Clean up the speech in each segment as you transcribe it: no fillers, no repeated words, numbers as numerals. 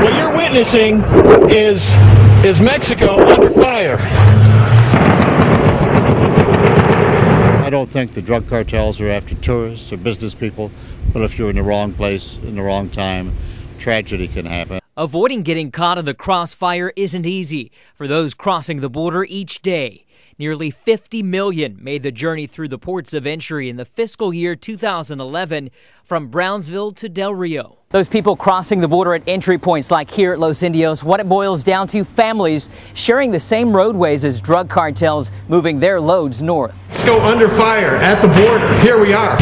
What you're witnessing is Mexico under fire. I don't think the drug cartels are after tourists or business people, but if you're in the wrong place, in the wrong time, tragedy can happen. Avoiding getting caught in the crossfire isn't easy for those crossing the border each day. Nearly 50 million made the journey through the ports of entry in the fiscal year 2011 from Brownsville to Del Rio. Those people crossing the border at entry points like here at Los Indios, what it boils down to, families sharing the same roadways as drug cartels moving their loads north. Let's go under fire at the border. Here we are.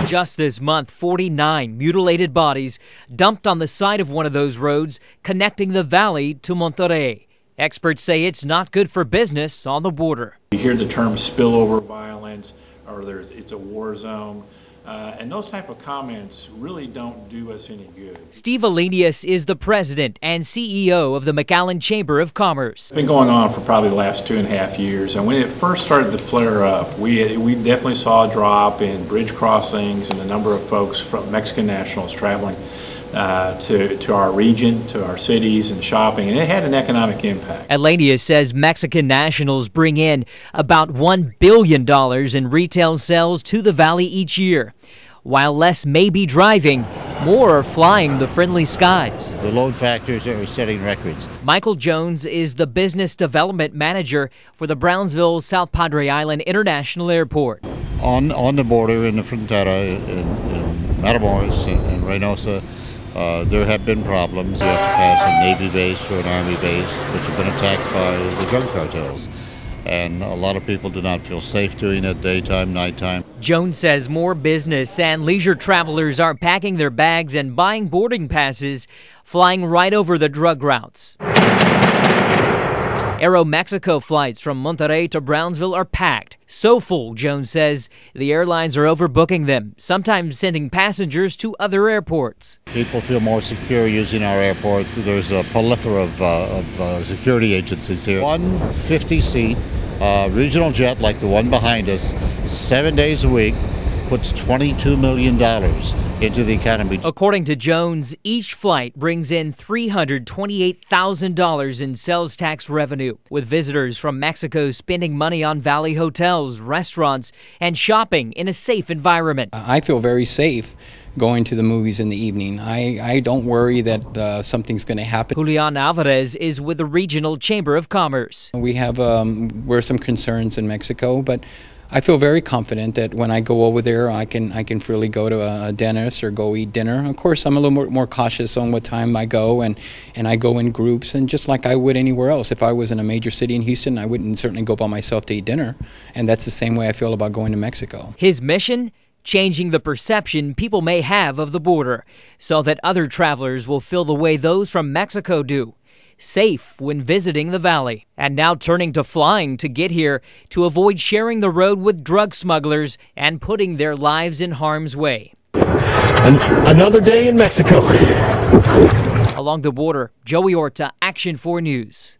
Just this month, 49 mutilated bodies dumped on the side of one of those roads connecting the valley to Monterrey. Experts say it's not good for business on the border. You hear the term spillover violence, or it's a war zone, and those type of comments really don't do us any good. Steve Alenius is the president and CEO of the McAllen Chamber of Commerce. It's been going on for probably the last 2.5 years, and when it first started to flare up, we definitely saw a drop in bridge crossings and the number of folks from Mexican nationals traveling to our region, to our cities and shopping, and it had an economic impact. Alenius says Mexican nationals bring in about $1 billion in retail sales to the valley each year. While less may be driving, more are flying the friendly skies. The load factors are setting records. Michael Jones is the business development manager for the Brownsville South Padre Island International Airport. On the border in the Frontera, in Matamoros and Reynosa, there have been problems. You have to pass a Navy base or an Army base, which have been attacked by the drug cartels. And a lot of people do not feel safe doing it daytime, nighttime. Jones says more business and leisure travelers are packing their bags and buying boarding passes, flying right over the drug routes. Aeromexico flights from Monterrey to Brownsville are packed. So full, Jones says, the airlines are overbooking them, sometimes sending passengers to other airports. People feel more secure using our airport. There's a plethora of security agencies here. One 50-seat regional jet like the one behind us, 7 days a week, puts $22 million into the economy. According to Jones, each flight brings in $328,000 in sales tax revenue, with visitors from Mexico spending money on valley hotels, restaurants, and shopping in a safe environment. I feel very safe going to the movies in the evening. I don't worry that something's going to happen. Julian Alvarez is with the Regional Chamber of Commerce. We have some concerns in Mexico, but I feel very confident that when I go over there, I can freely go to a dentist or go eat dinner. Of course, I'm a little more cautious on what time I go, and I go in groups, and just like I would anywhere else. If I was in a major city in Houston, I wouldn't certainly go by myself to eat dinner, and that's the same way I feel about going to Mexico. His mission? Changing the perception people may have of the border so that other travelers will feel the way those from Mexico do. Safe when visiting the valley, and now turning to flying to get here to avoid sharing the road with drug smugglers and putting their lives in harm's way. Another day in Mexico. Along the border, Joey Orta, Action 4 News.